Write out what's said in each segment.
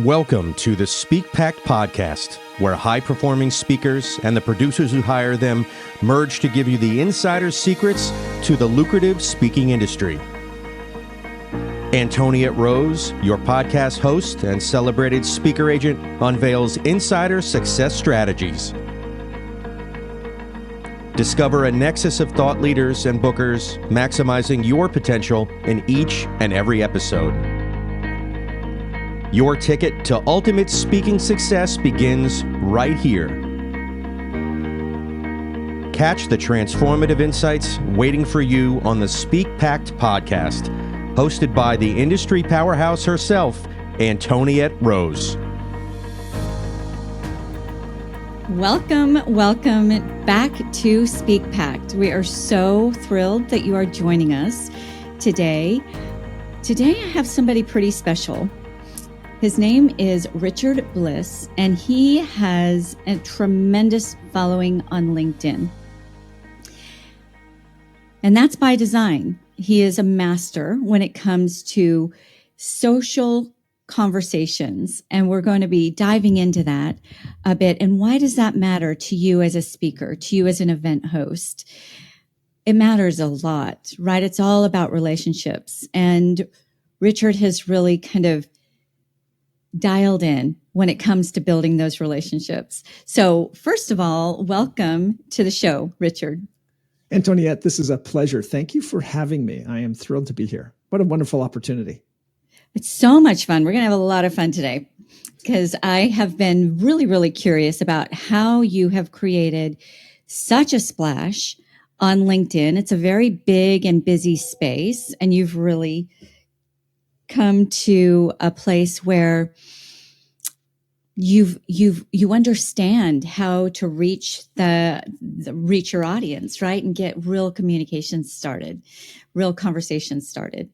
Welcome to the Speak Pact podcast, where high-performing speakers and the producers who hire them merge to give you the insider secrets to the lucrative speaking industry. Antoniette Rose, your podcast host and celebrated speaker agent, unveils insider success strategies. Discover a nexus of thought leaders and bookers, maximizing your potential in each and every episode. Your ticket to ultimate speaking success begins right here. Catch the transformative insights waiting for you on the Speak Pact podcast, hosted by the industry powerhouse herself, Antoniette Rose. Welcome back to Speak Pact. We are so thrilled that you are joining us today. Today I have somebody pretty special. His name is Richard Bliss, and he has a tremendous following on LinkedIn. And that's by design. He is a master when it comes to social conversations, and we're going to be diving into that a bit. And why does that matter to you as a speaker, to you as an event host? It matters a lot, right? It's all about relationships. And Richard has really kind of dialed in when it comes to building those relationships. So first of all, welcome to the show, Richard. Antoniette, this is a pleasure. Thank you for having me. I am thrilled to be here. What a wonderful opportunity. It's so much fun. We're going to have a lot of fun today because I have been really curious about how you have created such a splash on LinkedIn. It's a very big and busy space, and you've really come to a place where you understand how to reach reach your audience, right? And get real communications started, real conversations started.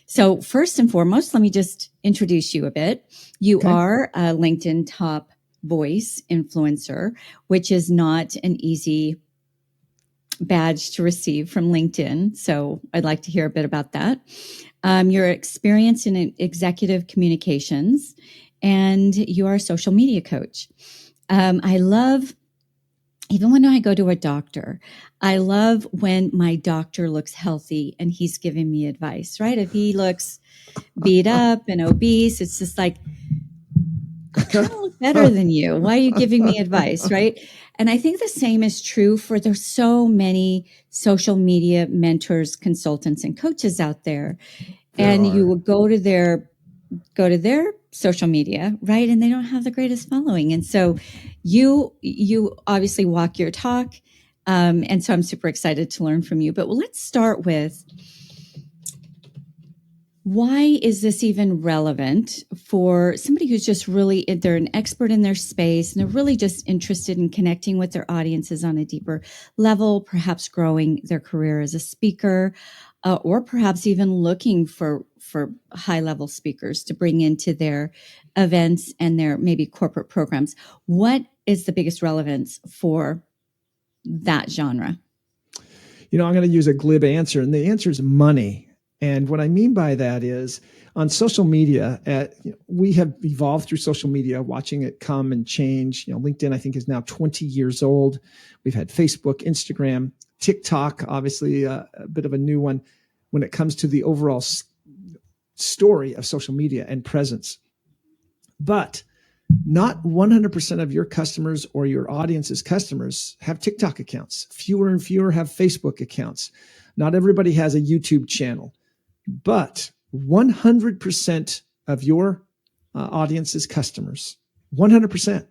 So first and foremost, let me just introduce you a bit. You are a LinkedIn top voice influencer, which is not an easy badge to receive from LinkedIn. So I'd like to hear a bit about that. Your experience in executive communications, and you are a social media coach. I love, even when I go to a doctor, I love when my doctor looks healthy and he's giving me advice, right? If he looks beat up and obese, it's just like, I kind of look better than you. Why are you giving me advice, right? And I think the same is true for there's so many social media mentors, consultants, and coaches out there. And you will go to their social media, right? And they don't have the greatest following. And so you obviously walk your talk. And so I'm super excited to learn from you. But let's start with, why is this even relevant for somebody who's just really, they're an expert in their space and they're really just interested in connecting with their audiences on a deeper level, perhaps growing their career as a speaker, or perhaps even looking for high-level speakers to bring into their events and their maybe corporate programs. What is the biggest relevance for that genre? I'm going to use a glib answer, and the answer is money. And what I mean by that is, on social media, we have evolved through social media, watching it come and change. LinkedIn, I think, is now 20 years old. We've had Facebook, Instagram, TikTok, obviously a bit of a new one when it comes to the overall story of social media and presence. But not 100% of your customers or your audience's customers have TikTok accounts. Fewer and fewer have Facebook accounts. Not everybody has a YouTube channel. But 100% of your audience's customers, 100%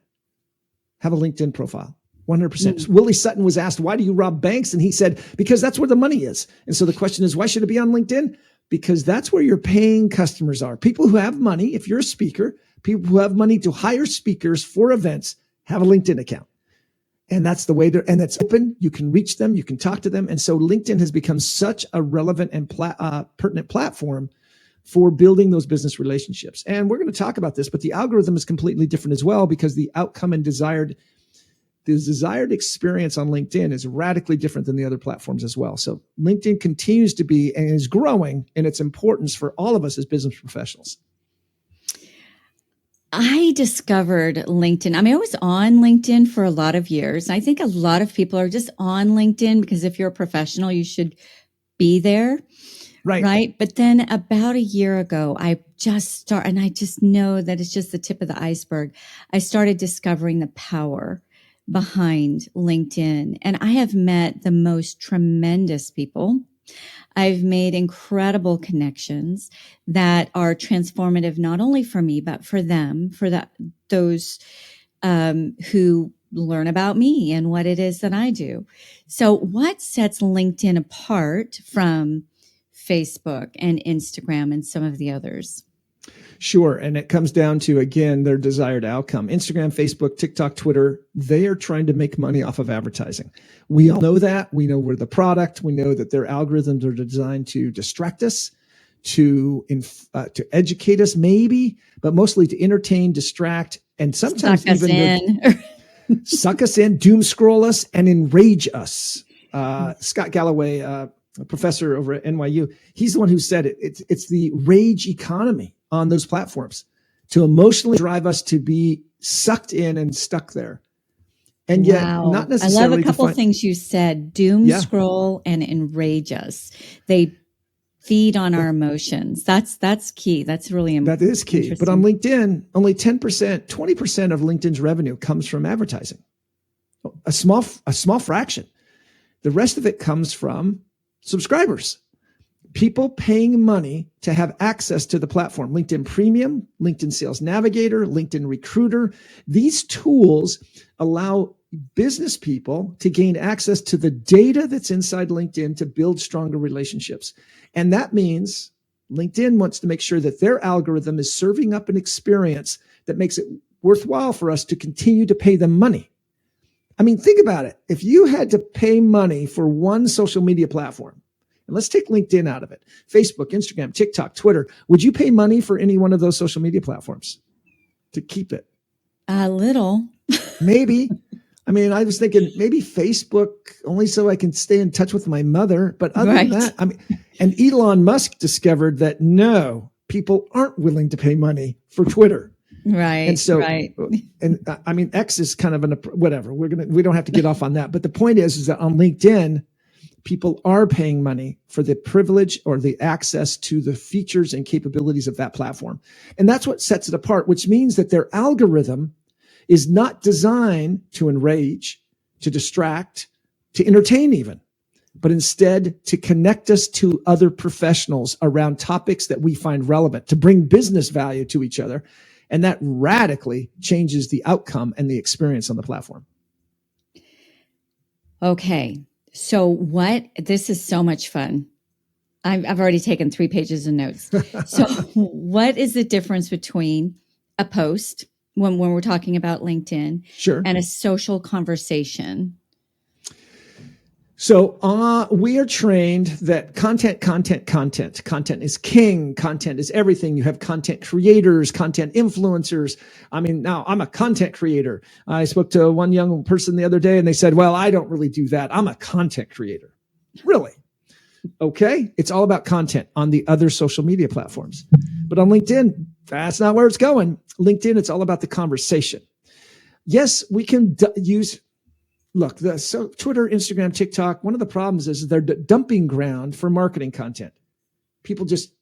have a LinkedIn profile. 100%. Willie Sutton was asked, why do you rob banks? And he said, because that's where the money is. And so the question is, why should it be on LinkedIn? Because that's where your paying customers are. People who have money, if you're a speaker, people who have money to hire speakers for events have a LinkedIn account. And that's the way and it's open. You can reach them. You can talk to them. And so LinkedIn has become such a relevant and pertinent platform for building those business relationships. And we're going to talk about this, but the algorithm is completely different as well, because the outcome and desired experience on LinkedIn is radically different than the other platforms as well. So LinkedIn continues to be and is growing in its importance for all of us as business professionals. I discovered LinkedIn. I mean, I was on LinkedIn for a lot of years. I think a lot of people are just on LinkedIn because if you're a professional, you should be there. Right. Right. But then about a year ago, and I just know that it's just the tip of the iceberg. I started discovering the power behind LinkedIn, and I have met the most tremendous people. I've made incredible connections that are transformative, not only for me, but for them, those who learn about me and what it is that I do. So what sets LinkedIn apart from Facebook and Instagram and some of the others? Sure. And it comes down to, again, their desired outcome. Instagram, Facebook, TikTok, Twitter, they are trying to make money off of advertising. We all know that. We know we're the product. We know that their algorithms are designed to distract us, to educate us maybe, but mostly to entertain, distract, and sometimes suck us in, doom scroll us, and enrage us. Scott Galloway, a professor over at NYU, he's the one who said it. It's the rage economy on those platforms to emotionally drive us to be sucked in and stuck there. And yet, not necessarily. I love a couple things you said: doom scroll and enrage us. They feed on our emotions. That's key. That's really important. That is key. But on LinkedIn, only 10%, 20% of LinkedIn's revenue comes from advertising. A small fraction. The rest of it comes from subscribers. People paying money to have access to the platform. LinkedIn Premium, LinkedIn Sales Navigator, LinkedIn Recruiter. These tools allow business people to gain access to the data that's inside LinkedIn to build stronger relationships. And that means LinkedIn wants to make sure that their algorithm is serving up an experience that makes it worthwhile for us to continue to pay them money. I mean, think about it. If you had to pay money for one social media platform, and let's take LinkedIn out of it, Facebook, Instagram, TikTok, Twitter, would you pay money for any one of those social media platforms to keep it? A little. Maybe. I mean, I was thinking maybe Facebook only so I can stay in touch with my mother. But other than that, I mean, and Elon Musk discovered that no, people aren't willing to pay money for Twitter. Right. And so, and I mean, X is kind of whatever. We don't have to get off on that. But the point is that on LinkedIn, people are paying money for the privilege or the access to the features and capabilities of that platform. And that's what sets it apart, which means that their algorithm is not designed to enrage, to distract, to entertain even, but instead to connect us to other professionals around topics that we find relevant, to bring business value to each other. And that radically changes the outcome and the experience on the platform. Okay. So this is so much fun. I've already taken 3 pages of notes. So what is the difference between a post when we're talking about LinkedIn and a social conversation? So we are trained that content is king. Content is everything. You have content creators, content influencers. I mean, now I'm a content creator. I spoke to one young person the other day and they said, well, I don't really do that. I'm a content creator. Really? Okay. It's all about content on the other social media platforms. But on LinkedIn, that's not where it's going. LinkedIn, it's all about the conversation. Yes, we can use... Look, Twitter, Instagram, TikTok, one of the problems is they're dumping ground for marketing content. People just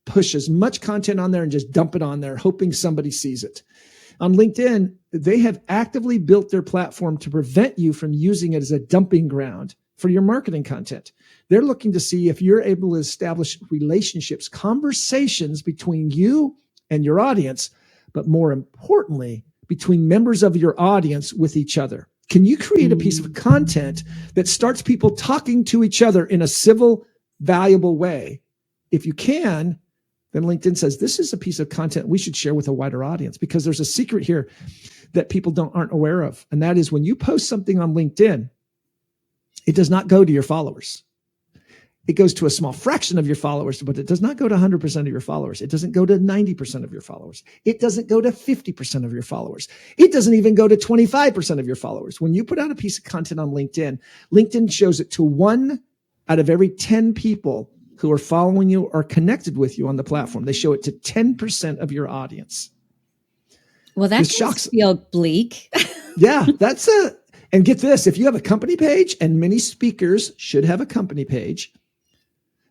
push as much content on there and just dump it on there, hoping somebody sees it. On LinkedIn, they have actively built their platform to prevent you from using it as a dumping ground for your marketing content. They're looking to see if you're able to establish relationships, conversations between you and your audience, but more importantly, between members of your audience with each other. Can you create a piece of content that starts people talking to each other in a civil, valuable way? If you can, then LinkedIn says this is a piece of content we should share with a wider audience, because there's a secret here that people aren't aware of. And that is when you post something on LinkedIn, it does not go to your followers. It goes to a small fraction of your followers, but it does not go to 100% of your followers. It doesn't go to 90% of your followers. It doesn't go to 50% of your followers. It doesn't even go to 25% of your followers. When you put out a piece of content on LinkedIn, LinkedIn shows it to 1 out of every 10 people who are following you or connected with you on the platform. They show it to 10% of your audience. Well, that This does shocks. feel bleak. Yeah, and get this, if you have a company page, and many speakers should have a company page,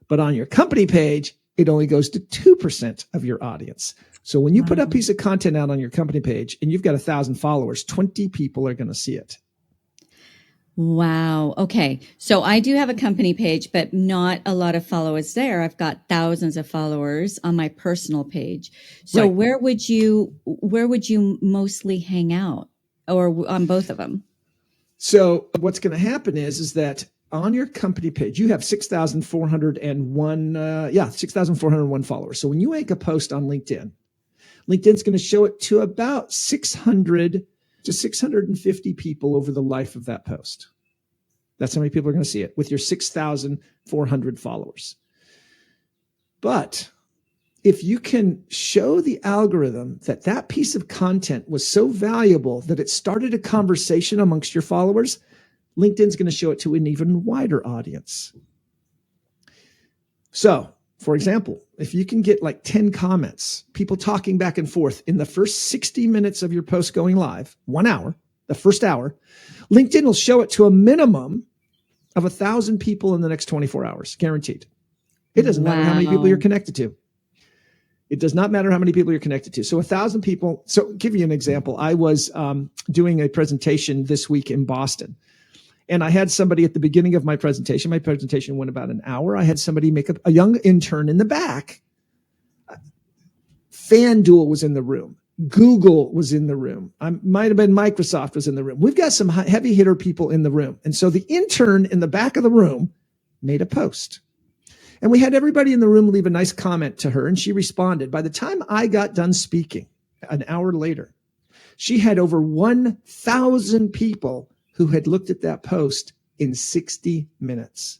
but on your company page, it only goes to 2% of your audience. So when you put a piece of content out on your company page and you've got 1,000 followers, 20 people are going to see it. Wow. Okay. So I do have a company page, but not a lot of followers there. I've got thousands of followers on my personal page. So Right. where would you mostly hang out, or on both of them? So what's going to happen is that on your company page, you have 6,401 followers. So when you make a post on LinkedIn, LinkedIn's going to show it to about 600 to 650 people over the life of that post. That's how many people are going to see it with your 6,400 followers. But if you can show the algorithm that that piece of content was so valuable that it started a conversation amongst your followers, LinkedIn's going to show it to an even wider audience. So, for example, if you can get like 10 comments, people talking back and forth in the first 60 minutes of your post going live, 1 hour, the first hour, LinkedIn will show it to a minimum of 1,000 people in the next 24 hours, guaranteed. It doesn't matter how many people you're connected to. It does not matter how many people you're connected to. So 1,000 people. So give you an example. I was doing a presentation this week in Boston. And I had somebody at the beginning of my presentation. My presentation went about an hour. I had somebody make a young intern in the back. FanDuel was in the room. Google was in the room. I might have been Microsoft was in the room. We've got some heavy hitter people in the room. And so the intern in the back of the room made a post. And we had everybody in the room leave a nice comment to her, and she responded. By the time I got done speaking, an hour later, she had over 1,000 people who had looked at that post in 60 minutes.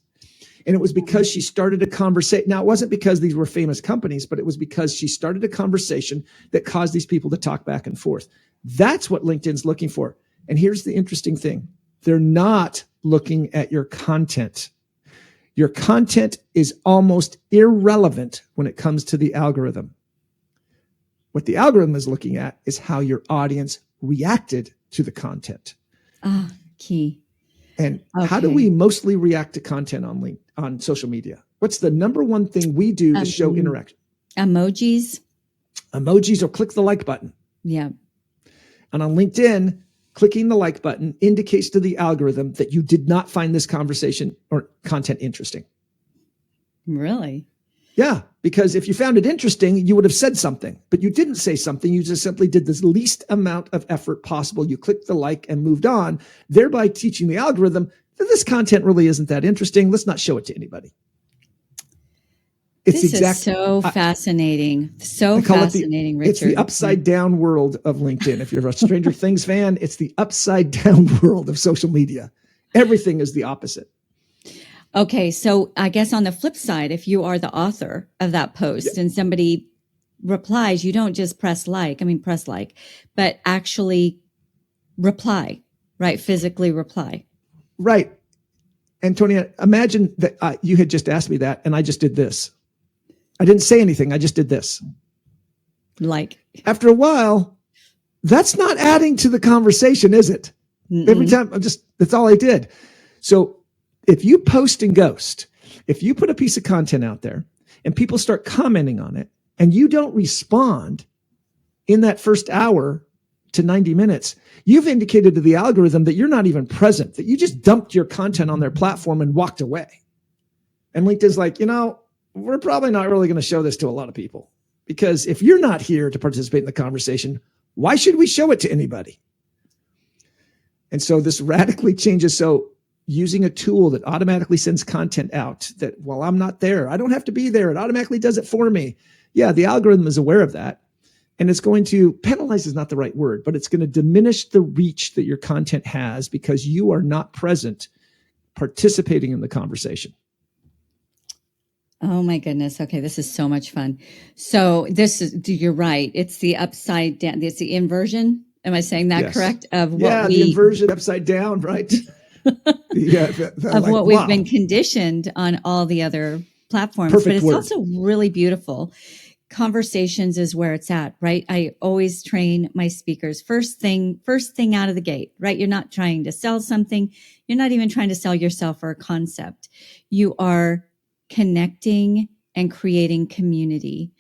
And it was because she started a conversation. Now, it wasn't because these were famous companies, but it was because she started a conversation that caused these people to talk back and forth. That's what LinkedIn's looking for. And here's the interesting thing. They're not looking at your content. Your content is almost irrelevant when it comes to the algorithm. What the algorithm is looking at is how your audience reacted to the content. Key. And how do we mostly react to content on social media? What's the number one thing we do to show interaction? Emojis. Emojis, or click the like button. Yeah. And on LinkedIn, clicking the like button indicates to the algorithm that you did not find this conversation or content interesting. Really? Yeah, because if you found it interesting, you would have said something, but you didn't say something. You just simply did the least amount of effort possible. You clicked the like and moved on, thereby teaching the algorithm that this content really isn't that interesting. Let's not show it to anybody. This is so fascinating. So fascinating, Richard. It's the upside down world of LinkedIn. If you're a Stranger Things fan, it's the upside down world of social media. Everything is the opposite. Okay, so I guess on the flip side, if you are the author of that post and somebody replies, you don't just press like, but actually reply, right? Physically reply. Right. Antoniette, imagine that you had just asked me that and I just did this. I didn't say anything. I just did this. Like. After a while, that's not adding to the conversation, is it? Mm-mm. Every time that's all I did. So if you post and ghost, if you put a piece of content out there and people start commenting on it and you don't respond in that first hour to 90 minutes, you've indicated to the algorithm that you're not even present, that you just dumped your content on their platform and walked away. And LinkedIn's like, we're probably not really going to show this to a lot of people, because if you're not here to participate in the conversation, why should we show it to anybody? And so this radically changes. So using a tool that automatically sends content out that while I'm not there, I don't have to be there. It automatically does it for me. Yeah, the algorithm is aware of that. And it's going to penalize is not the right word, but it's going to diminish the reach that your content has because you are not present participating in the conversation. Oh my goodness. Okay. This is so much fun. So you're right. It's the upside down. It's the inversion. Am I saying that correct? Of the inversion upside down, right? What we've been conditioned on all the other platforms. Perfect but it's word. Also really beautiful. conversations is where it's at, right? I always train my speakers first thing out of the gate, right? You're not trying to sell something. You're not even trying to sell yourself or a concept. You are connecting and creating community.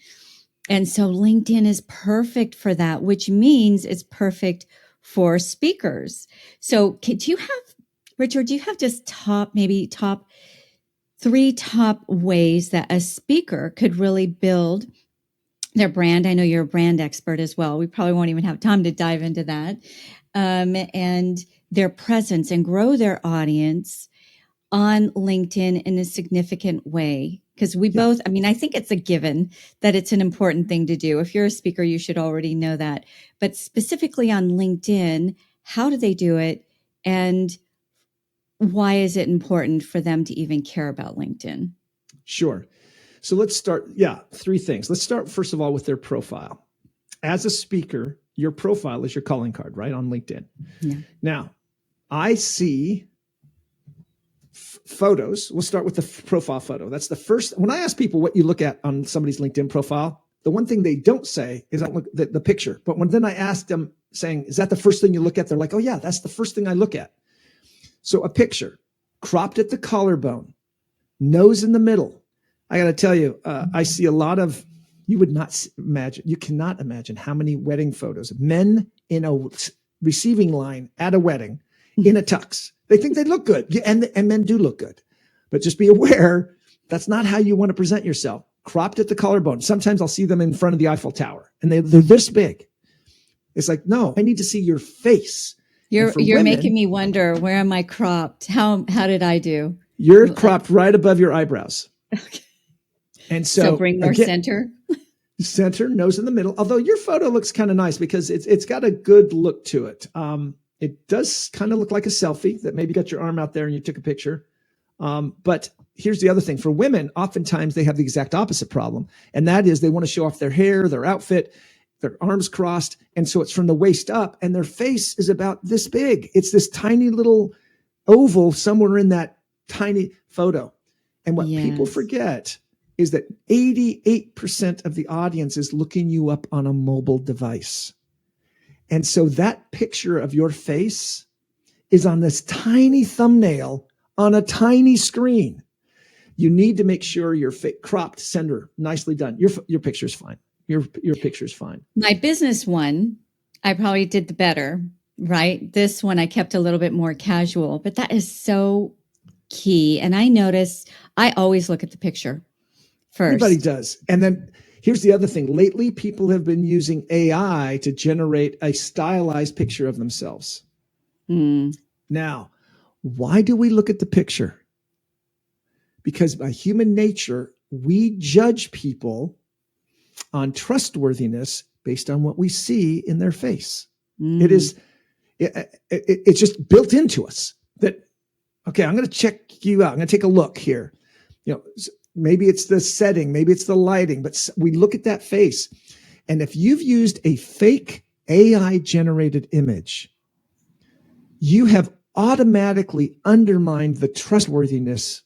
And so LinkedIn is perfect for that, which means it's perfect for speakers. So Richard, do you have just top 3 top ways that a speaker could really build their brand? I know you're a brand expert as well. We probably won't even have time to dive into that. And their presence and grow their audience on LinkedIn in a significant way. Because I think it's a given that it's an important thing to do. If you're a speaker, you should already know that. But specifically on LinkedIn, how do they do it? And why is it important for them to even care about LinkedIn? Sure. So let's start. 3 things. Let's start first of all with their profile. As a speaker, your profile is your calling card, right? On LinkedIn. Yeah. Now, I see photos. We'll start with the profile photo. That's the first. When I ask people what you look at on somebody's LinkedIn profile, the one thing they don't say is I look at the picture. But then I ask them saying, is that the first thing you look at? They're like, oh yeah, that's the first thing I look at. So a picture cropped at the collarbone, nose in the middle. I got to tell you, I see a lot of, you cannot imagine how many wedding photos, men in a receiving line at a wedding in a tux. They think they look good, and men do look good. But just be aware, that's not how you want to present yourself. Cropped at the collarbone. Sometimes I'll see them in front of the Eiffel Tower, and they're this big. It's like, no, I need to see your face. You're making me wonder, where am I cropped? How did I do? You're cropped right above your eyebrows. Okay. And so bring more center. Center, nose in the middle. Although your photo looks kind of nice because it's got a good look to it. It does kind of look like a selfie that maybe got your arm out there and you took a picture. But here's the other thing. For women, oftentimes they have the exact opposite problem. And that is they want to show off their hair, their outfit, their arms crossed. And so it's from the waist up and their face is about this big. It's this tiny little oval somewhere in that tiny photo. And what people forget is that 88% of the audience is looking you up on a mobile device. And so that picture of your face is on this tiny thumbnail on a tiny screen. You need to make sure your cropped center, nicely done. Your picture's fine. Your picture's fine. My business one, I probably did the better, right? This one I kept a little bit more casual, but that is so key. And I notice I always look at the picture first. Everybody does. And then here's the other thing. Lately, people have been using AI to generate a stylized picture of themselves. Now, why do we look at the picture? Because by human nature, we judge people on trustworthiness based on what we see in their face. It's just built into us that, okay, I'm going to check you out. I'm going to take a look here. Maybe it's the setting, maybe it's the lighting, but we look at that face. And if you've used a fake AI generated image, you have automatically undermined the trustworthiness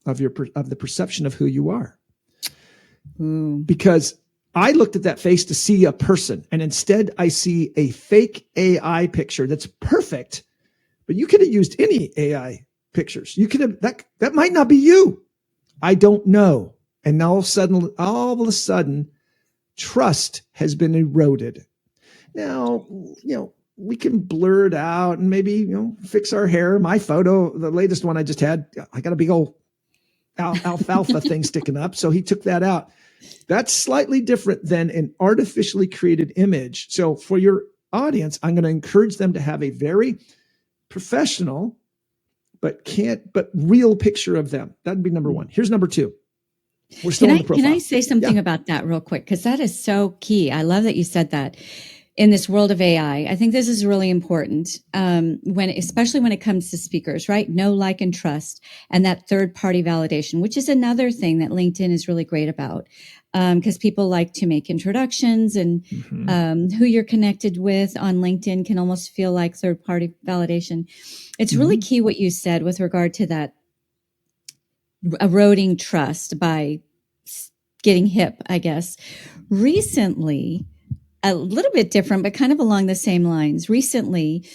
of the perception of who you are. Because I looked at that face to see a person, and instead I see a fake AI picture that's perfect, but you could have used any AI pictures. You could have, that might not be you. I don't know. And now all of a sudden, trust has been eroded. Now, we can blur it out and maybe, fix our hair. My photo, the latest one I just had, I got a big old alfalfa thing sticking up. So he took that out. That's slightly different than an artificially created image. So for your audience, I'm going to encourage them to have a very professional, but real picture of them. That'd be number one. Here's number two. We're still on the profile. Can I say something about that real quick? Because that is so key. I love that you said that. In this world of AI, I think this is really important, especially when it comes to speakers, right? Know, like, and trust, and that third-party validation, which is another thing that LinkedIn is really great about, because people like to make introductions, and who you're connected with on LinkedIn can almost feel like third-party validation. It's really key what you said with regard to that eroding trust by getting hip, I guess. Recently, a little bit different, but kind of along the same lines. Recently,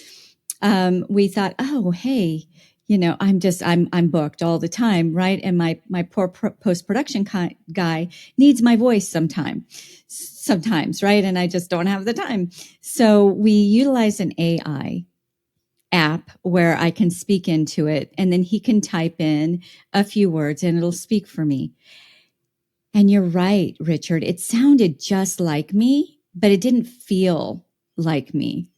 we thought, oh, hey, I'm booked all the time, right? And my poor post-production guy needs my voice sometimes, right? And I just don't have the time. So we utilize an AI app where I can speak into it, and then he can type in a few words and it'll speak for me. And you're right, Richard. It sounded just like me, but it didn't feel like me.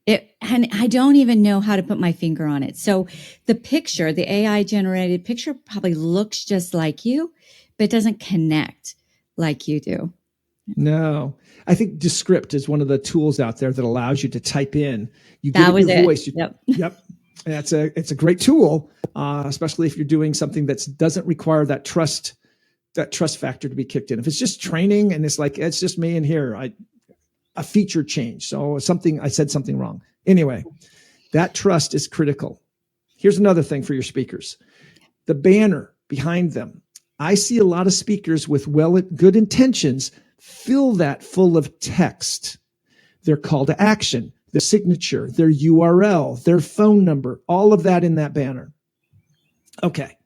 And I don't even know how to put my finger on it. So the AI generated picture probably looks just like you, but it doesn't connect like you do. No, I think Descript is one of the tools out there that allows you to type in. You give it your voice. Yep. Yep. And it's a great tool, especially if you're doing something that doesn't require that trust factor to be kicked in. If it's just training and it's like, it's just me in here, a feature change. So I said something wrong. Anyway, that trust is critical. Here's another thing for your speakers. The banner behind them. I see a lot of speakers with good intentions fill that full of text. Their call to action, their signature, their URL, their phone number, all of that in that banner. Okay.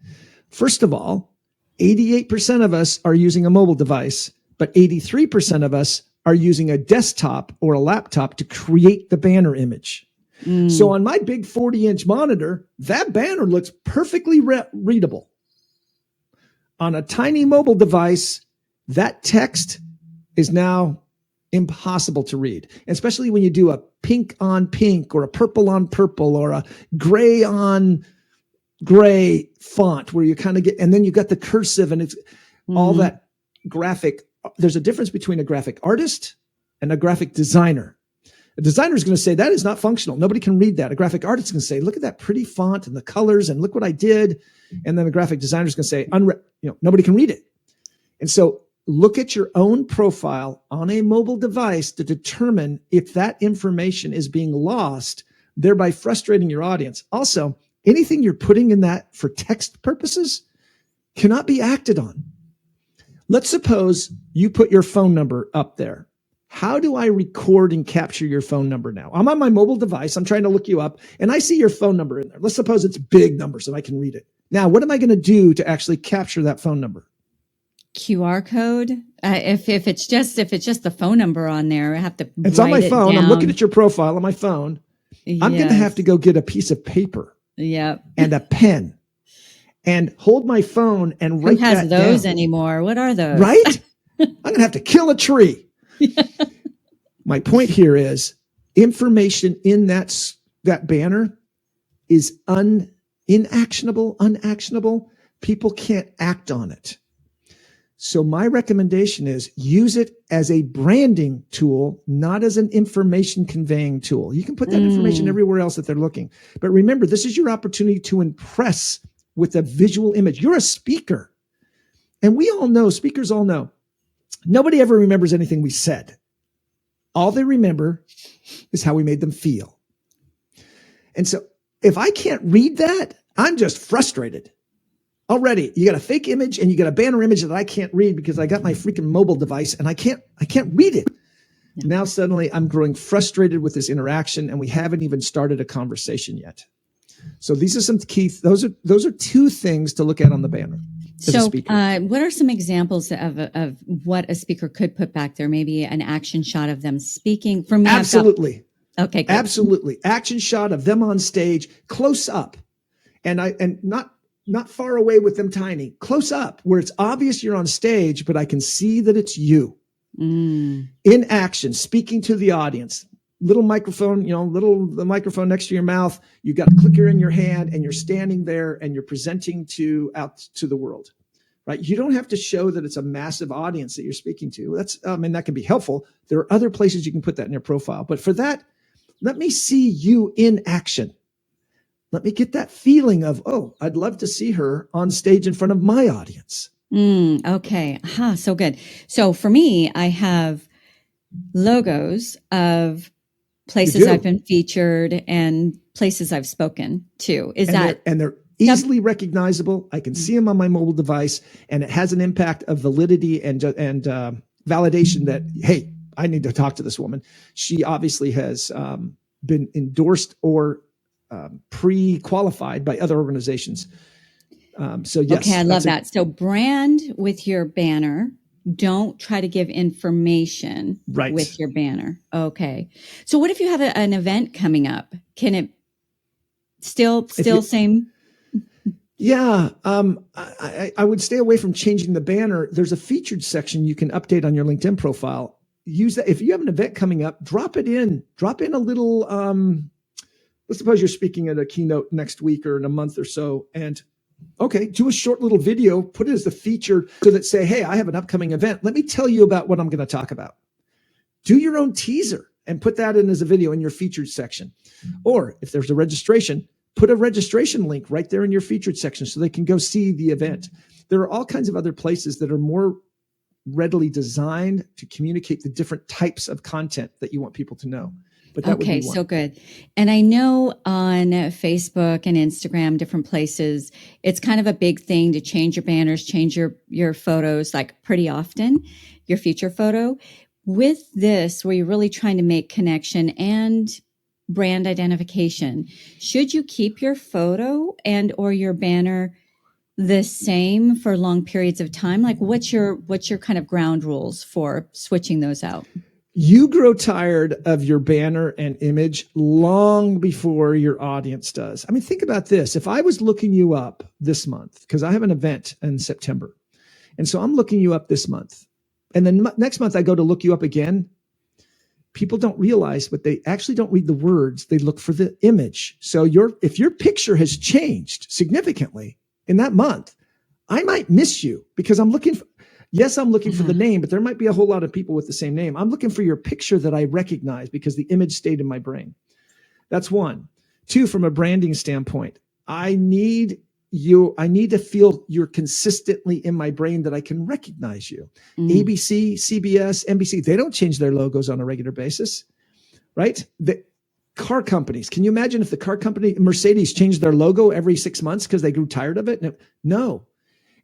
First of all, 88% of us are using a mobile device, but 83% of us are using a desktop or a laptop to create the banner image. So on my big 40-inch monitor, that banner looks perfectly readable. On a tiny mobile device, that text is now impossible to read, especially when you do a pink on pink or a purple on purple or a gray on gray font where you kind of get, and then you got the cursive and it's all that graphic. There's a difference between a graphic artist and a graphic designer. A designer is going to say that is not functional. Nobody can read that. A graphic artist is going to say, look at that pretty font and the colors and look what I did. And then a graphic designer is going to say, nobody can read it. And so look at your own profile on a mobile device to determine if that information is being lost, thereby frustrating your audience. Also, anything you're putting in that for text purposes cannot be acted on. Let's suppose you put your phone number up there. How do I record and capture your phone number now? I'm on my mobile device. I'm trying to look you up and I see your phone number in there. Let's suppose it's big number so I can read it. Now, what am I going to do to actually capture that phone number? QR code. If it's just the phone number on there, I have to. It's on my phone. I'm looking at your profile on my phone. Yes. I'm going to have to go get a piece of paper. Yep. And a pen, and hold my phone and write that down. Who has those anymore? What are those? Right? I'm going to have to kill a tree. My point here is information in that banner is unactionable. People can't act on it. So my recommendation is use it as a branding tool, not as an information conveying tool. You can put that information everywhere else that they're looking. But remember, this is your opportunity to impress with a visual image. You're a speaker. And we all know, speakers all know, nobody ever remembers anything we said. All they remember is how we made them feel. And so if I can't read that, I'm just frustrated. Already, you got a fake image and you got a banner image that I can't read because I got my freaking mobile device and I can't read it. Yeah. Now suddenly I'm growing frustrated with this interaction and we haven't even started a conversation yet. So these are some key, those are two things to look at on the banner. So what are some examples of what a speaker could put back there? Maybe an action shot of them speaking. For me, absolutely. Okay. Good. Absolutely. Action shot of them on stage, close up. And not far away with them tiny, close up where it's obvious you're on stage, but I can see that it's you in action, speaking to the audience, little microphone, the microphone next to your mouth. You got a clicker in your hand and you're standing there and you're presenting out to the world, right? You don't have to show that it's a massive audience that you're speaking to. That can be helpful. There are other places you can put that in your profile, but for that, let me see you in action. Let me get that feeling of, I'd love to see her on stage in front of my audience. Okay. So good. So for me, I have logos of places I've been featured and places I've spoken to. easily recognizable. I can see them on my mobile device, and it has an impact of validity and validation that, hey, I need to talk to this woman. She obviously has been endorsed or pre-qualified by other organizations. So yes. Okay, I love that. So brand with your banner. Don't try to give information with your banner. Okay. So what if you have an event coming up? Can it still same? Yeah. I would stay away from changing the banner. There's a featured section you can update on your LinkedIn profile. Use that. If you have an event coming up, drop in a little, let's suppose you're speaking at a keynote next week or in a month or so, and okay, do a short little video, put it as the feature so that say, hey, I have an upcoming event. Let me tell you about what I'm going to talk about. Do your own teaser and put that in as a video in your featured section. Or if there's a registration, put a registration link right there in your featured section so they can go see the event. There are all kinds of other places that are more readily designed to communicate the different types of content that you want people to know. But that would be one. So good. And I know on Facebook and Instagram, different places, it's kind of a big thing to change your banners, change your photos like pretty often, your feature photo. With this, where you're really trying to make connection and brand identification, should you keep your photo and or your banner the same for long periods of time? Like what's your kind of ground rules for switching those out? You grow tired of your banner and image long before your audience does. I mean, think about this. If I was looking you up this month, because I have an event in September, and so I'm looking you up this month, and then next month I go to look you up again, people don't realize, but they actually don't read the words. They look for the image. So if your picture has changed significantly in that month, I might miss you because I'm looking for, yes, I'm looking for the name, but there might be a whole lot of people with the same name. I'm looking for your picture that I recognize because the image stayed in my brain. That's one. Two, from a branding standpoint, I need to feel you're consistently in my brain that I can recognize you. ABC, CBS, NBC, they don't change their logos on a regular basis, right? The car companies, can you imagine if the car company, Mercedes, changed their logo every 6 months because they grew tired of it? No.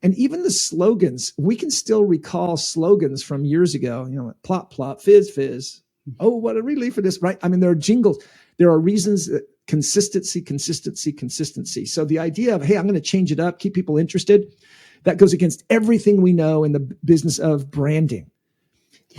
And even the slogans, we can still recall slogans from years ago, like plop, plop, fizz, fizz. Oh, what a relief it is, right? I mean, there are jingles. There are reasons that consistency. So the idea of, hey, I'm going to change it up, keep people interested, that goes against everything we know in the business of branding.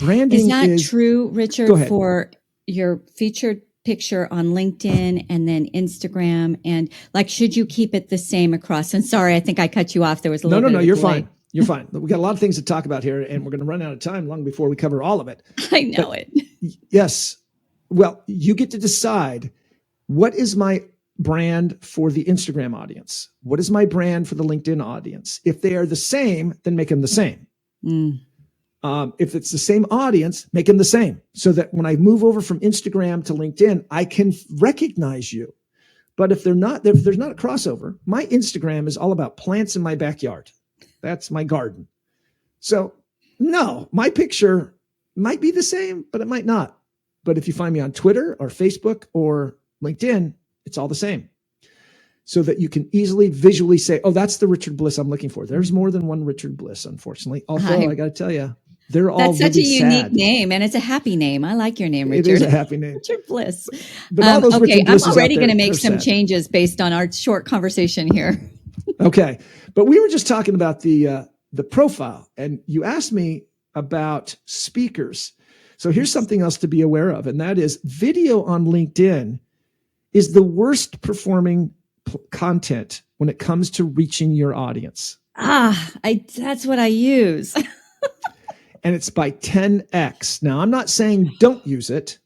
Branding is true, Richard, for your featured picture on LinkedIn and then Instagram, and like, should you keep it the same across? And sorry, I think I cut you off. There was a little bit of you're delay. fine. You're fine. We got a lot of things to talk about here, and we're going to run out of time long before we cover all of it. I know it. Yes. Well, you get to decide, what is my brand for the Instagram audience? What is my brand for the LinkedIn audience? If they are the same, then make them the same. If it's the same audience, make them the same so that when I move over from Instagram to LinkedIn, I can recognize you. But if there's not a crossover, my Instagram is all about plants in my backyard. That's my garden. So no, my picture might be the same, but it might not. But if you find me on Twitter or Facebook or LinkedIn, it's all the same. So that you can easily visually say, oh, that's the Richard Bliss I'm looking for. There's more than one Richard Bliss, unfortunately. Although I got to tell you, they're all That's such really a unique sad. name, and it's a happy name. I like your name, Richard. It is a happy name. Richard Bliss. But all those Richard I'm Blisses already out going to there, make some sad. changes based on our short conversation here. Okay. But we were just talking about the profile, and you asked me about speakers. So here's something else to be aware of, and that is video on LinkedIn is the worst performing content when it comes to reaching your audience. That's what I use. And it's by 10x. Now, I'm not saying don't use it.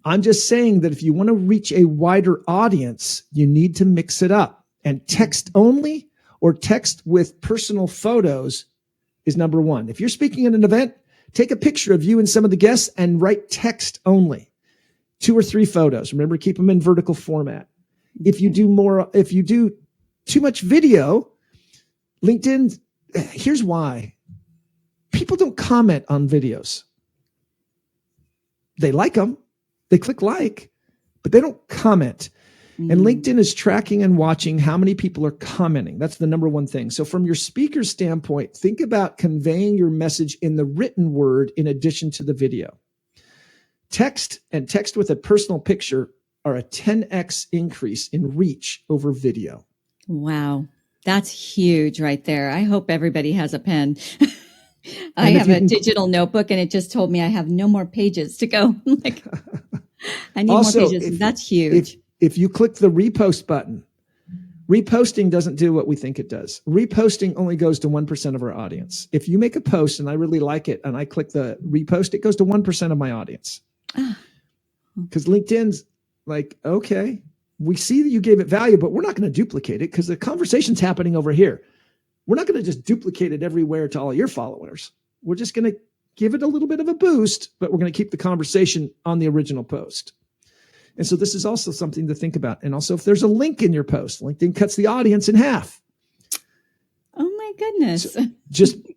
I'm just saying that if you want to reach a wider audience, you need to mix it up. And text only or text with personal photos is number one. If you're speaking at an event, take a picture of you and some of the guests and write text only. 2 or 3 photos. Remember, keep them in vertical format. If you do too much video, LinkedIn, here's why. People don't comment on videos. They like them. They click like, but they don't comment. And LinkedIn is tracking and watching how many people are commenting. That's the number one thing. So from your speaker standpoint, think about conveying your message in the written word in addition to the video. Text and text with a personal picture are a 10x increase in reach over video. Wow. That's huge right there. I hope everybody has a pen. I have a digital notebook and it just told me I have no more pages to go. Like, I need also, more pages. That's huge. If you click the repost button, reposting doesn't do what we think it does. Reposting only goes to 1% of our audience. If you make a post and I really like it and I click the repost, it goes to 1% of my audience. Because LinkedIn's like, okay, we see that you gave it value, but we're not going to duplicate it because the conversation's happening over here. We're not going to just duplicate it everywhere to all your followers. We're just going to give it a little bit of a boost, but we're going to keep the conversation on the original post. And so this is also something to think about. And also if there's a link in your post, LinkedIn cuts the audience in half. Oh my goodness.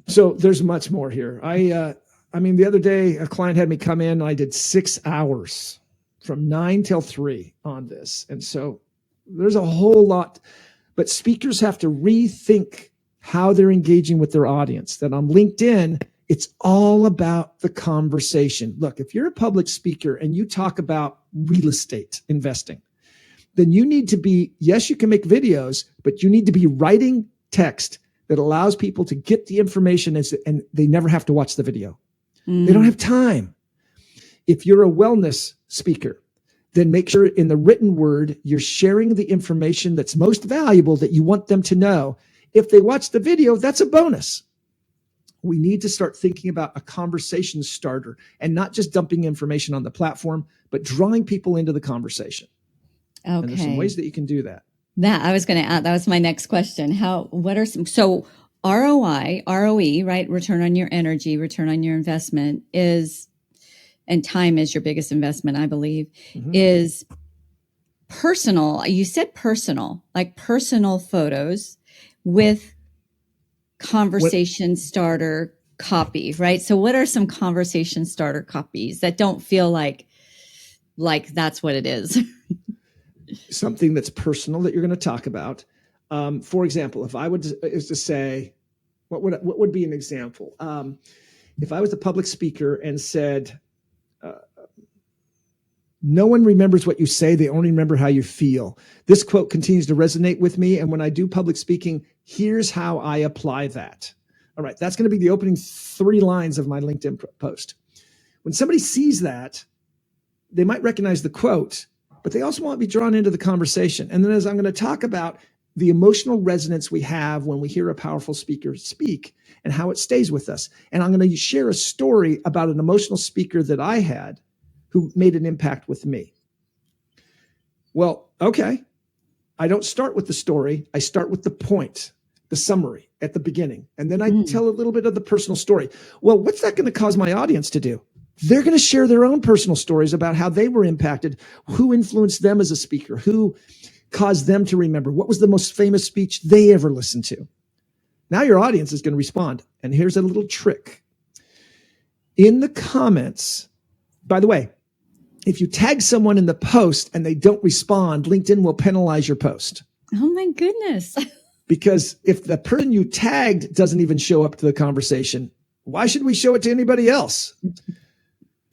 So there's much more here. I mean, the other day a client had me come in and I did 6 hours from 9 till 3 on this. And so there's a whole lot, but speakers have to rethink how they're engaging with their audience. That on LinkedIn, it's all about the conversation. Look, if you're a public speaker and you talk about real estate investing, then you need to be, yes, you can make videos, but you need to be writing text that allows people to get the information and they never have to watch the video. They don't have time. If you're a wellness speaker, then make sure in the written word, you're sharing the information that's most valuable that you want them to know. If they watch the video, that's a bonus. We need to start thinking about a conversation starter and not just dumping information on the platform, but drawing people into the conversation. Okay. And there's some ways that you can do that. That I was going to add, that was my next question. So ROI, ROE, right? Return on your energy, return on your investment is, and time is your biggest investment, I believe, is personal. You said personal, like personal photos with conversation starter copy, right? So what are some conversation starter copies that don't feel like that's what it is? Something that's personal that you're going to talk about. For example, if I is to say, what would be an example? If I was a public speaker and said, no one remembers what you say, they only remember how you feel. This quote continues to resonate with me. And when I do public speaking, here's how I apply that. All right, that's going to be the opening 3 lines of my LinkedIn post. When somebody sees that, they might recognize the quote, but they also want to be drawn into the conversation. And then as I'm going to talk about the emotional resonance we have when we hear a powerful speaker speak and how it stays with us. And I'm going to share a story about an emotional speaker that I had who made an impact with me. Well, okay. I don't start with the story. I start with the point, the summary at the beginning. And then I tell a little bit of the personal story. Well, what's that going to cause my audience to do? They're going to share their own personal stories about how they were impacted, who influenced them as a speaker, who caused them to remember, what was the most famous speech they ever listened to. Now your audience is going to respond. And here's a little trick. In the comments, by the way, if you tag someone in the post and they don't respond, LinkedIn will penalize your post. Oh my goodness. Because if the person you tagged doesn't even show up to the conversation, why should we show it to anybody else?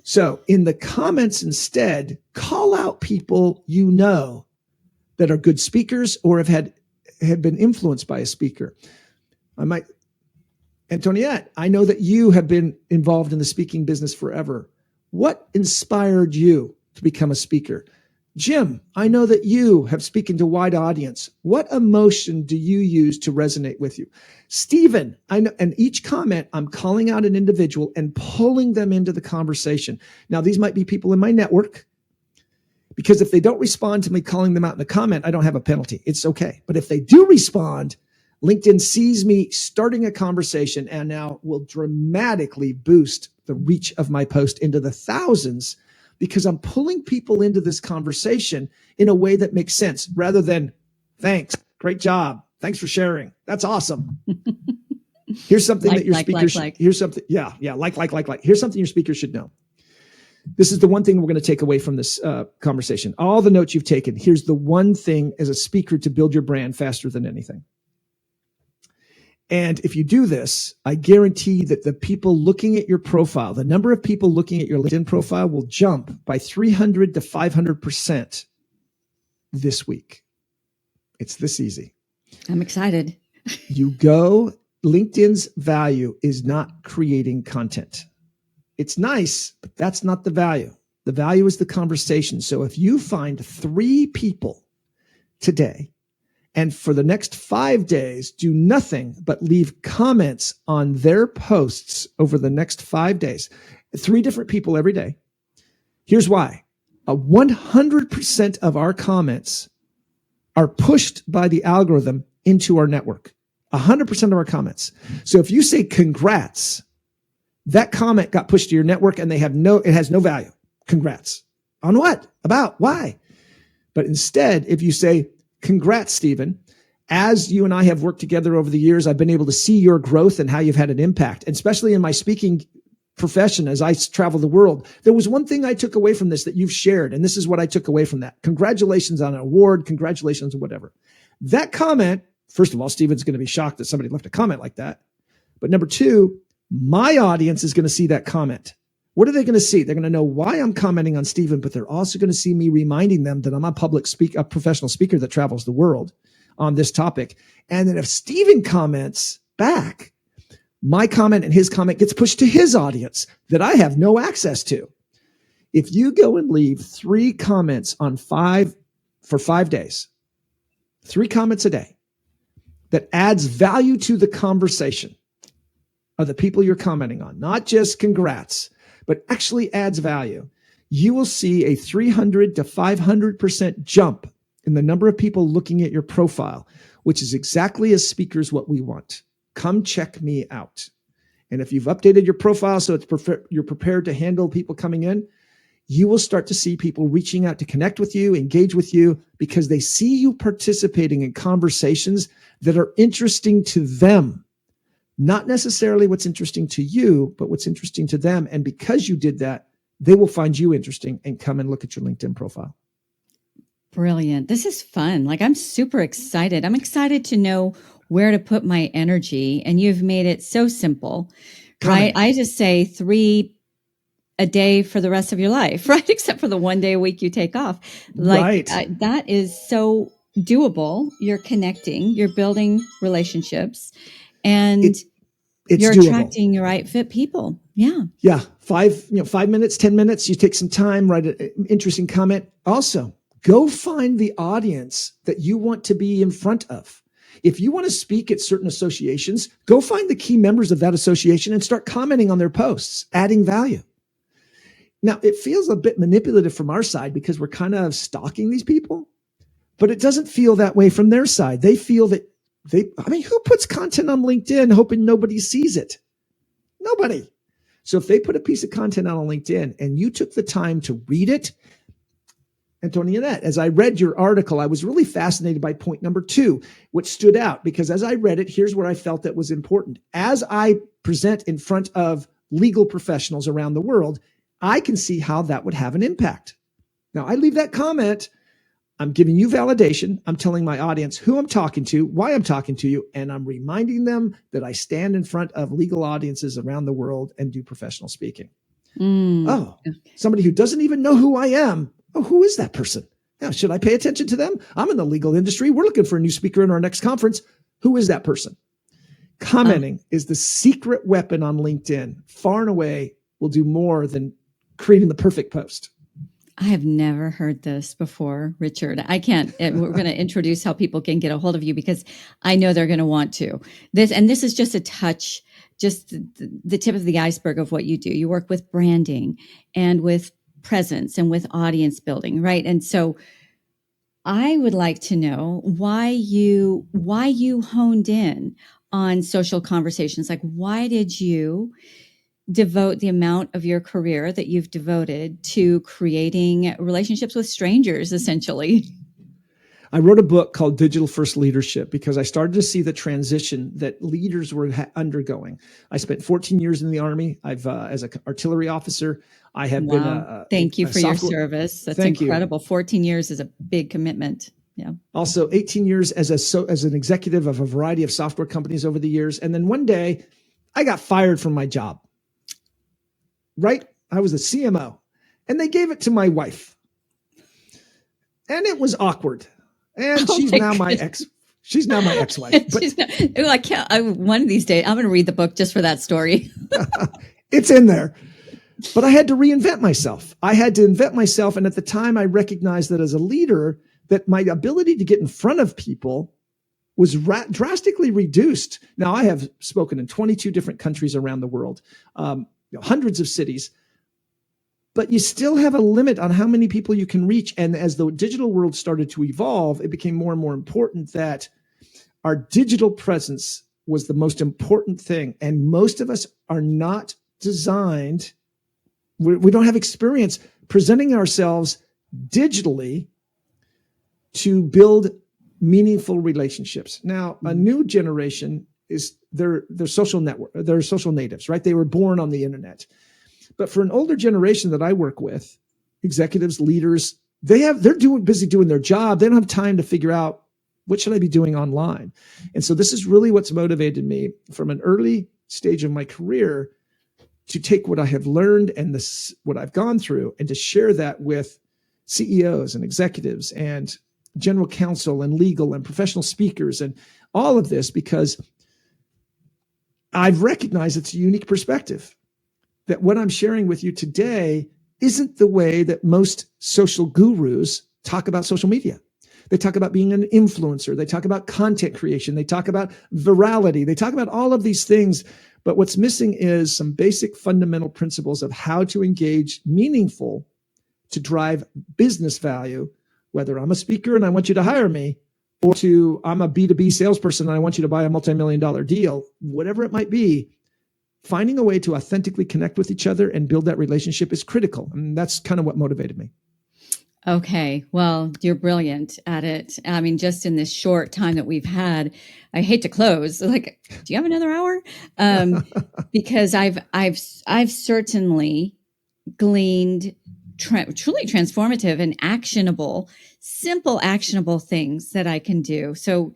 So in the comments instead, call out people you know that are good speakers or have been influenced by a speaker. Antoniette, I know that you have been involved in the speaking business forever. What inspired you to become a speaker? Jim, I know that you have spoken to a wide audience. What emotion do you use to resonate with you? Stephen, I know, and each comment, I'm calling out an individual and pulling them into the conversation. Now, these might be people in my network, because if they don't respond to me calling them out in the comment, I don't have a penalty. It's okay. But if they do respond, LinkedIn sees me starting a conversation and now will dramatically boost the reach of my post into the thousands, because I'm pulling people into this conversation in a way that makes sense rather than, thanks, great job, thanks for sharing, that's awesome. Here's something that your speaker should, here's something, like. Here's something your speaker should know. This is the one thing we're going to take away from this conversation. All the notes you've taken, here's the one thing as a speaker to build your brand faster than anything. And if you do this, I guarantee that the people looking at your profile, the number of people looking at your LinkedIn profile will jump by 300 to 500% this week. It's this easy. I'm excited. LinkedIn's value is not creating content. It's nice, but that's not the value. The value is the conversation. So if you find 3 people today, and for the next 5 days, do nothing but leave comments on their posts over the next 5 days. 3 different people every day. Here's why. 100% of our comments are pushed by the algorithm into our network. 100% of our comments. So if you say congrats, that comment got pushed to your network and it has no value. Congrats. On what? About? Why? But instead, if you say, congrats, Stephen. As you and I have worked together over the years, I've been able to see your growth and how you've had an impact, and especially in my speaking profession as I travel the world. There was one thing I took away from this that you've shared, and this is what I took away from that. Congratulations on an award. Congratulations on whatever. That comment, first of all, Stephen's going to be shocked that somebody left a comment like that. But number 2, my audience is going to see that comment. What are they going to see? They're going to know why I'm commenting on Stephen, but they're also going to see me reminding them that I'm a professional speaker that travels the world on this topic. And then if Stephen comments back, my comment and his comment gets pushed to his audience that I have no access to. If you go and leave 3 comments for 5 days, 3 comments a day that adds value to the conversation of the people you're commenting on, not just congrats, but actually adds value, you will see a 300 to 500% jump in the number of people looking at your profile, which is exactly as speakers what we want. Come check me out. And if you've updated your profile so you're prepared to handle people coming in, you will start to see people reaching out to connect with you, engage with you, because they see you participating in conversations that are interesting to them. Not necessarily what's interesting to you, but what's interesting to them. And because you did that, they will find you interesting and come and look at your LinkedIn profile. Brilliant. This is fun. Like, I'm super excited. I'm excited to know where to put my energy. And you've made it so simple, right? I just say 3 a day for the rest of your life, right? Except for the 1 day a week you take off. Like, right. That is so doable. You're connecting, you're building relationships, and you're doable. Attracting the right fit people. Yeah. Yeah. 5 minutes, 10 minutes. You take some time, write an interesting comment. Also, go find the audience that you want to be in front of. If you want to speak at certain associations, go find the key members of that association and start commenting on their posts, adding value. Now, it feels a bit manipulative from our side because we're kind of stalking these people, but it doesn't feel that way from their side. They feel that who puts content on LinkedIn hoping nobody sees it? Nobody. So if they put a piece of content out on LinkedIn and you took the time to read it, Antoniette, as I read your article, I was really fascinated by point number 2, which stood out because as I read it, here's where I felt that was important. As I present in front of legal professionals around the world, I can see how that would have an impact. Now, I leave that comment. I'm giving you validation. I'm telling my audience who I'm talking to, why I'm talking to you, and I'm reminding them that I stand in front of legal audiences around the world and do professional speaking. Somebody who doesn't even know who I am. Oh, who is that person? Now, should I pay attention to them? I'm in the legal industry. We're looking for a new speaker in our next conference. Who is that person? Commenting is the secret weapon on LinkedIn. Far and away will do more than creating the perfect post. I have never heard this before, Richard. I can't. We're going to introduce how people can get a hold of you because I know they're going to want to. This is just a touch, just the tip of the iceberg of what you do. You work with branding and with presence and with audience building, right? And so I would like to know why you honed in on social conversations. Like, why did you devote the amount of your career that you've devoted to creating relationships with strangers, essentially? I wrote a book called Digital First Leadership because I started to see the transition that leaders were undergoing. I spent 14 years in the Army. I've as an artillery officer. I have been Thank you a for your software service. That's Thank incredible. you. 14 years is a big commitment. Yeah. Also 18 years as an executive of a variety of software companies over the years. And then one day I got fired from my job. Right? I was a CMO and they gave it to my wife. And it was awkward. And she's now my ex-wife. But one of these days, I'm going to read the book just for that story. It's in there. But I had to reinvent myself. And at the time I recognized that as a leader, that my ability to get in front of people was drastically reduced. Now I have spoken in 22 different countries around the world, hundreds of cities, but you still have a limit on how many people you can reach. And as the digital world started to evolve, it became more and more important that our digital presence was the most important thing. And most of us are not designed, we don't have experience presenting ourselves digitally to build meaningful relationships. Now, a new generation they're social natives, right? They were born on the internet. But for an older generation that I work with, executives, leaders, they're busy doing their job. They don't have time to figure out what should I be doing online. And so this is really what's motivated me from an early stage of my career to take what I have learned and what I've gone through and to share that with CEOs and executives and general counsel and legal and professional speakers and all of this, because I've recognized it's a unique perspective. That what I'm sharing with you today isn't the way that most social gurus talk about social media. They talk about being an influencer. They talk about content creation. They talk about virality. They talk about all of these things. But what's missing is some basic fundamental principles of how to engage meaningful to drive business value, whether I'm a speaker and I want you to hire me, or I'm a B2B salesperson and I want you to buy a multi-million-dollar deal, whatever it might be. Finding a way to authentically connect with each other and build that relationship is critical. And that's kind of what motivated me. Okay. Well, you're brilliant at it. I mean, just in this short time that we've had, I hate to close. Like, do you have another hour? Because I've certainly gleaned truly transformative and simple actionable things that I can do. So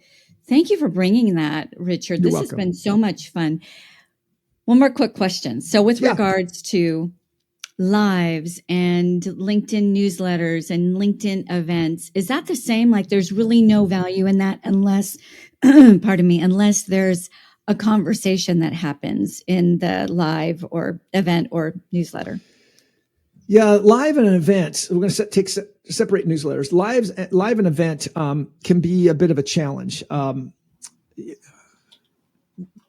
thank you for bringing that, Richard. This has been so much fun. One more quick question. So with regards to lives and LinkedIn newsletters and LinkedIn events, is that the same? Like there's really no value in that unless, unless there's a conversation that happens in the live or event or newsletter? Yeah, live and an event. We're going to separate newsletters. Live and event can be a bit of a challenge.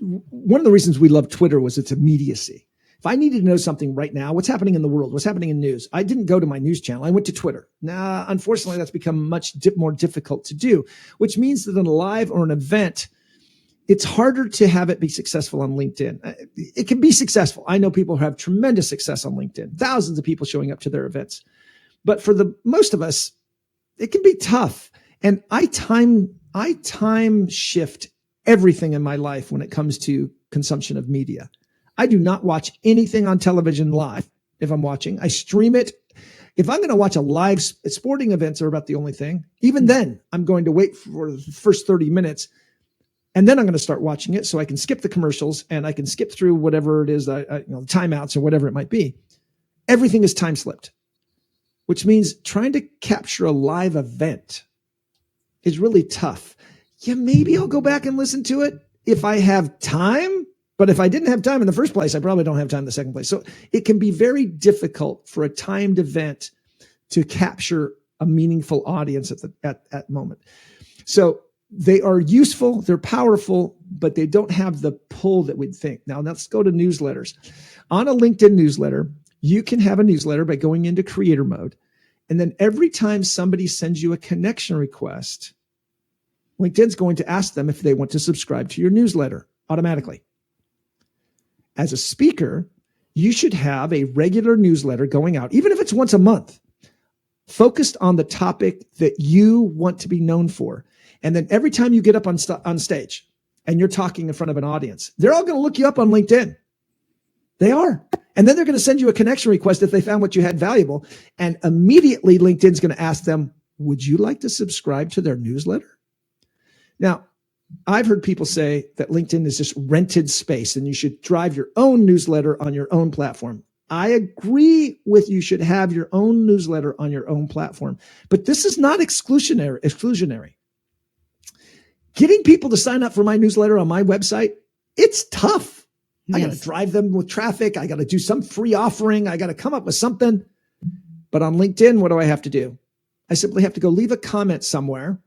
One of the reasons we love Twitter was its immediacy. If I needed to know something right now, what's happening in the world, what's happening in news, I didn't go to my news channel. I went to Twitter. Now, unfortunately, that's become much more difficult to do, which means that in a live or an event, it's harder to have it be successful on LinkedIn. It can be successful. I know people who have tremendous success on LinkedIn, thousands of people showing up to their events. But for the most of us, it can be tough. And I time shift everything in my life when it comes to consumption of media. I do not watch anything on television live. If I'm watching, I stream it. If I'm going to watch a live sporting events are about the only thing. Even then, I'm going to wait for the first 30 minutes and then I'm going to start watching it so I can skip the commercials and I can skip through whatever it is, the timeouts or whatever it might be. Everything is time slipped, which means trying to capture a live event is really tough. Yeah, maybe I'll go back and listen to it if I have time. But if I didn't have time in the first place, I probably don't have time in the second place. So it can be very difficult for a timed event to capture a meaningful audience at that moment. So they are useful, they're powerful, but they don't have the pull that we'd think. Now let's go to newsletters. On a LinkedIn newsletter, you can have a newsletter by going into creator mode. And then every time somebody sends you a connection request, LinkedIn's going to ask them if they want to subscribe to your newsletter automatically. As a speaker, you should have a regular newsletter going out, even if it's once a month. focused on the topic that you want to be known for. And then every time you get up on stage and you're talking in front of an audience, they're all going to look you up on LinkedIn. They are. And then they're going to send you a connection request if they found what you had valuable. And immediately LinkedIn's going to ask them, would you like to subscribe to their newsletter? Now, I've heard people say that LinkedIn is just rented space and you should drive your own newsletter on your own platform. I agree with you should have your own newsletter on your own platform, but this is not exclusionary. Getting people to sign up for my newsletter on my website, it's tough. Yes. I got to drive them with traffic. I got to do some free offering. I got to come up with something. But on LinkedIn, what do I have to do? I simply have to go leave a comment somewhere.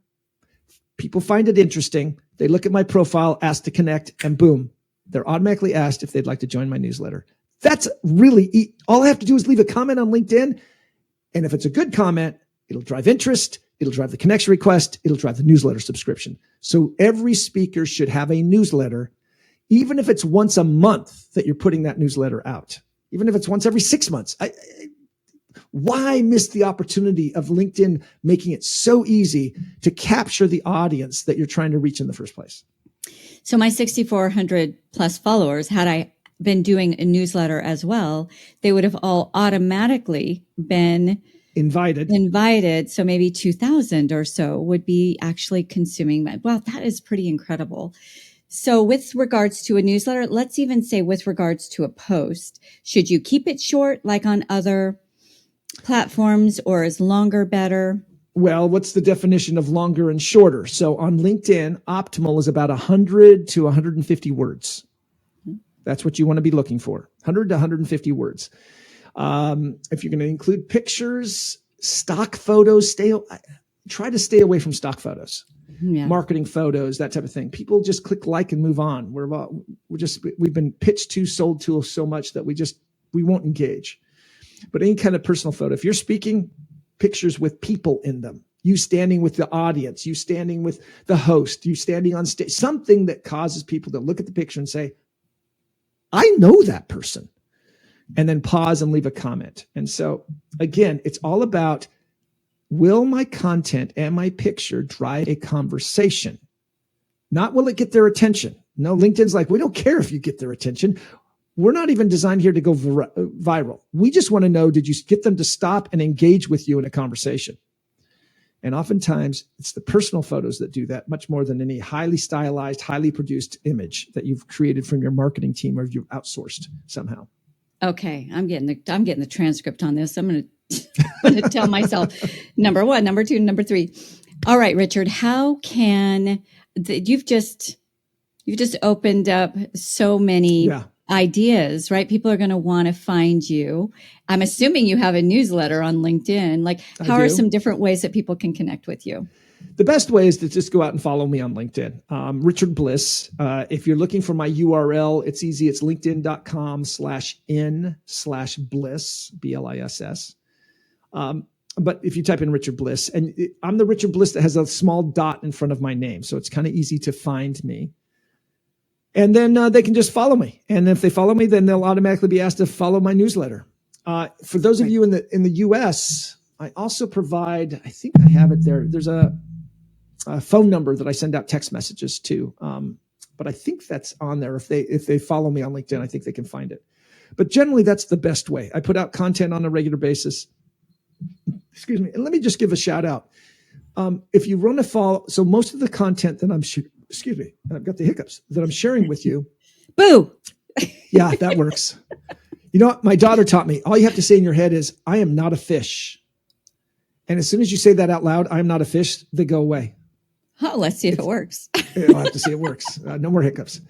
People find it interesting. They look at my profile, ask to connect, and boom, they're automatically asked if they'd like to join my newsletter. That's really all I have to do is leave a comment on LinkedIn. And if it's a good comment, it'll drive interest. It'll drive the connection request. It'll drive the newsletter subscription. So every speaker should have a newsletter, even if it's once a month that you're putting that newsletter out, even if it's once every 6 months. Why miss the opportunity of LinkedIn making it so easy to capture the audience that you're trying to reach in the first place? So my 6,400 plus followers, had I been doing a newsletter as well, they would have all automatically been invited. So maybe 2,000 or so would be actually consuming that. Wow, that is pretty incredible. So with regards to a newsletter, let's even say with regards to a post, should you keep it short like on other platforms, or is longer better? Well, what's the definition of longer and shorter? So on LinkedIn, optimal is about 100 to 150 words. That's what you want to be looking for, 100 to 150 words. If you're going to include pictures, stock photos, try to stay away from stock photos, marketing photos, that type of thing. People just click like and move on. We've been pitched to, sold to so much that we won't engage. But any kind of personal photo, if you're speaking, pictures with people in them, you standing with the audience, you standing with the host, you standing on stage, something that causes people to look at the picture and say, I know that person, and then pause and leave a comment. And so again, it's all about, will my content and my picture drive a conversation? Not will it get their attention? No, LinkedIn's like, we don't care if you get their attention. We're not even designed here to go viral. We just want to know, did you get them to stop and engage with you in a conversation? And oftentimes it's the personal photos that do that much more than any highly stylized, highly produced image that you've created from your marketing team or you've outsourced somehow. Okay. I'm getting the transcript on this. I'm going to tell myself number 1, number 2, number 3. All right, Richard, how can you've just opened up so many ideas, right? People are going to want to find you. I'm assuming you have a newsletter on LinkedIn. Like, how are some different ways that people can connect with you? The best way is to just go out and follow me on LinkedIn. Richard Bliss. If you're looking for my URL, it's easy. It's linkedin.com/n/bliss, BLISS. But if you type in Richard Bliss, and I'm the Richard Bliss that has a small dot in front of my name. So it's kind of easy to find me. And then they can just follow me. And if they follow me, then they'll automatically be asked to follow my newsletter. For those of you in the US, I also provide, I think I have it there. There's a phone number that I send out text messages to. But I think that's on there. If they follow me on LinkedIn, I think they can find it. But generally, that's the best way. I put out content on a regular basis. Excuse me. And let me just give a shout out. If you want to follow, so most of the content that I've got the hiccups, that I'm sharing with you. Boo! Yeah, that works. You know what? My daughter taught me, all you have to say in your head is, I am not a fish. And as soon as you say that out loud, I am not a fish, they go away. Oh, let's see if it works. I'll have to see it works. No more hiccups.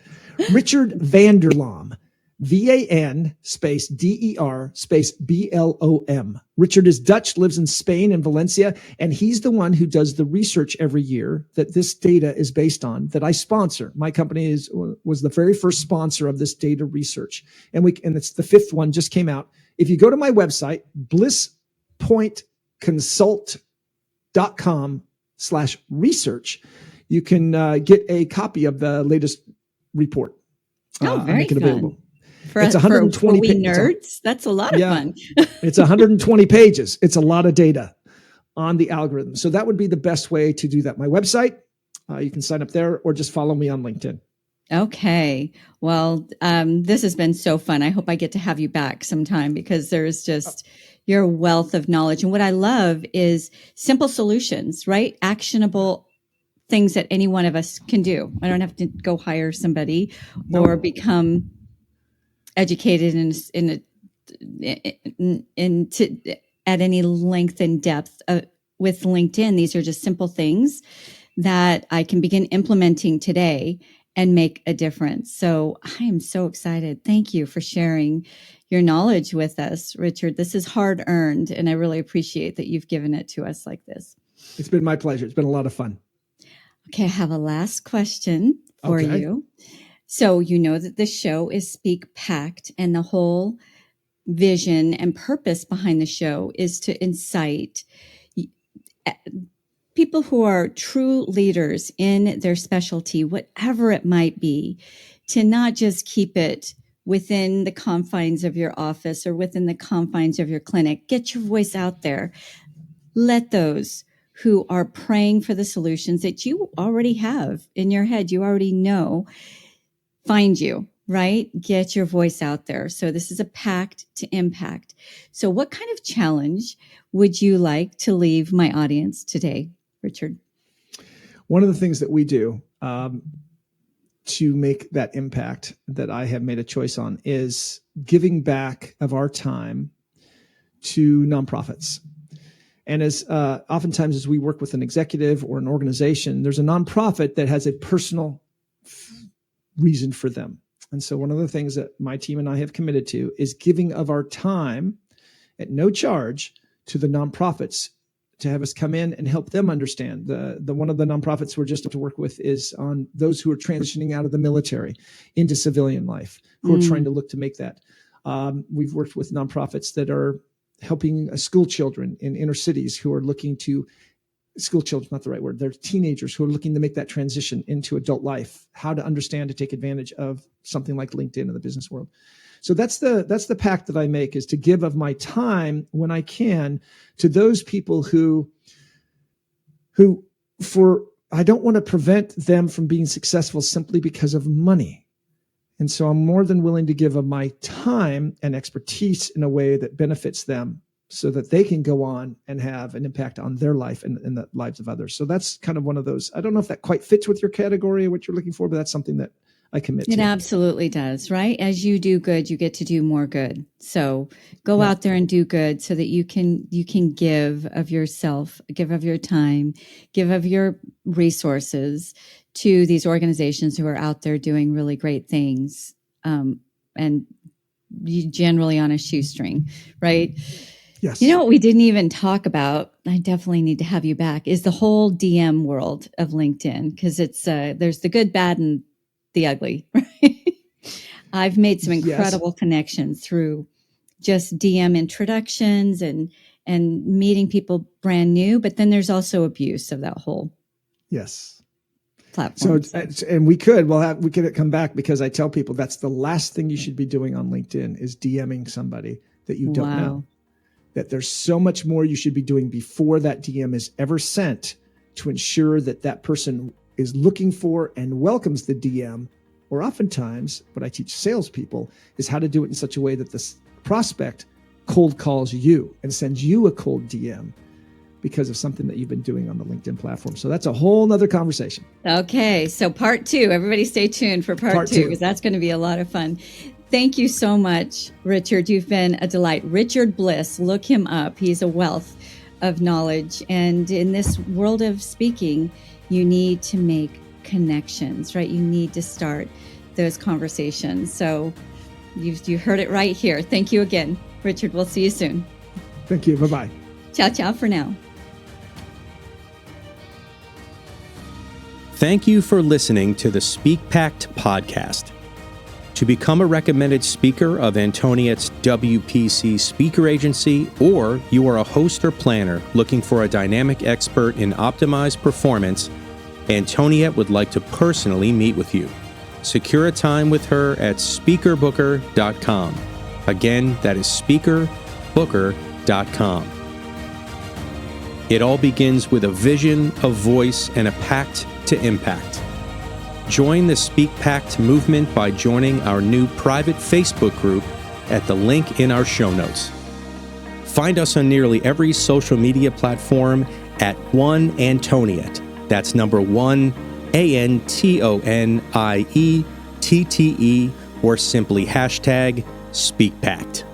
Richard Vanderlom. VAN space DER space BLOM. Richard is Dutch, lives in Spain and Valencia, and he's the one who does the research every year that this data is based on, that I sponsor. My company was the very first sponsor of this data research. And it's the 5th one, just came out. If you go to my website, blisspointconsult.com/research, you can get a copy of the latest report. Oh, very fun. Available. It's 120 nerds. That's a lot of fun. It's 120 pages. It's a lot of data. on the algorithm. So that would be the best way to do that. My website, you can sign up there or just follow me on LinkedIn. Okay. Well, this has been so fun. I hope I get to have you back sometime because there's just your wealth of knowledge. And what I love is simple solutions, right? Actionable things that any one of us can do. I don't have to go hire somebody or become educated at any length and depth with LinkedIn. These are just simple things that I can begin implementing today and make a difference. So I am so excited. Thank you for sharing your knowledge with us, Richard. This is hard earned, and I really appreciate that you've given it to us like this. It's been my pleasure. It's been a lot of fun. Okay, I have a last question for you. So you know that the show is Speak Packed, and the whole vision and purpose behind the show is to incite people who are true leaders in their specialty, whatever it might be, to not just keep it within the confines of your office or within the confines of your clinic. Get your voice out there. Let those who are praying for the solutions that you already have in your head, you already know, find you, right? Get your voice out there. So this is a pact to impact. So what kind of challenge would you like to leave my audience today, Richard? One of the things that we do to make that impact that I have made a choice on is giving back of our time to nonprofits. And as oftentimes as we work with an executive or an organization, there's a nonprofit that has a personal reason for them. And so one of the things that my team and I have committed to is giving of our time at no charge to the nonprofits to have us come in and help them understand. The one of the nonprofits we're just to work with is on those who are transitioning out of the military into civilian life, who are trying to look to make that. We've worked with nonprofits that are helping school children in inner cities who are looking to, school children, not the right word, they're teenagers who are looking to make that transition into adult life, how to understand to take advantage of something like LinkedIn in the business world. So that's the pact that I make, is to give of my time when I can to those people who I don't want to prevent them from being successful simply because of money. And so I'm more than willing to give of my time and expertise in a way that benefits them so that they can go on and have an impact on their life and the lives of others. So that's kind of one of those. I don't know if that quite fits with your category or what you're looking for, but that's something that I commit to. It absolutely does, right? As you do good, you get to do more good. So go out there and do good so that you can give of yourself, give of your time, give of your resources to these organizations who are out there doing really great things. And you generally on a shoestring, right? Yes. You know what we didn't even talk about, I definitely need to have you back, is the whole DM world of LinkedIn, because it's there's the good, bad, and the ugly, right? I've made some incredible connections through just DM introductions and meeting people brand new, but then there's also abuse of that whole platform. So and we could come back, because I tell people that's the last thing you should be doing on LinkedIn is DMing somebody that you don't know. That there's so much more you should be doing before that DM is ever sent to ensure that that person is looking for and welcomes the DM. Or oftentimes, what I teach salespeople is how to do it in such a way that the prospect cold calls you and sends you a cold DM because of something that you've been doing on the LinkedIn platform. So that's a whole nother conversation. Okay. So part 2, everybody stay tuned for part 2, because that's going to be a lot of fun. Thank you so much, Richard. You've been a delight. Richard Bliss, look him up. He's a wealth of knowledge. And in this world of speaking, you need to make connections, right? You need to start those conversations. So you heard it right here. Thank you again, Richard. We'll see you soon. Thank you. Bye-bye. Ciao, ciao for now. Thank you for listening to the Speak Packed podcast. To become a recommended speaker of Antoniette's WPC speaker agency, or you are a host or planner looking for a dynamic expert in optimized performance, Antoniette would like to personally meet with you. Secure a time with her at speakerbooker.com. Again, that is speakerbooker.com. It all begins with a vision, a voice, and a pact to impact. Join the Speak Pact movement by joining our new private Facebook group at the link in our show notes. Find us on nearly every social media platform at One Antoniette. That's number 1, ANTONIETTE, or simply hashtag SpeakPact.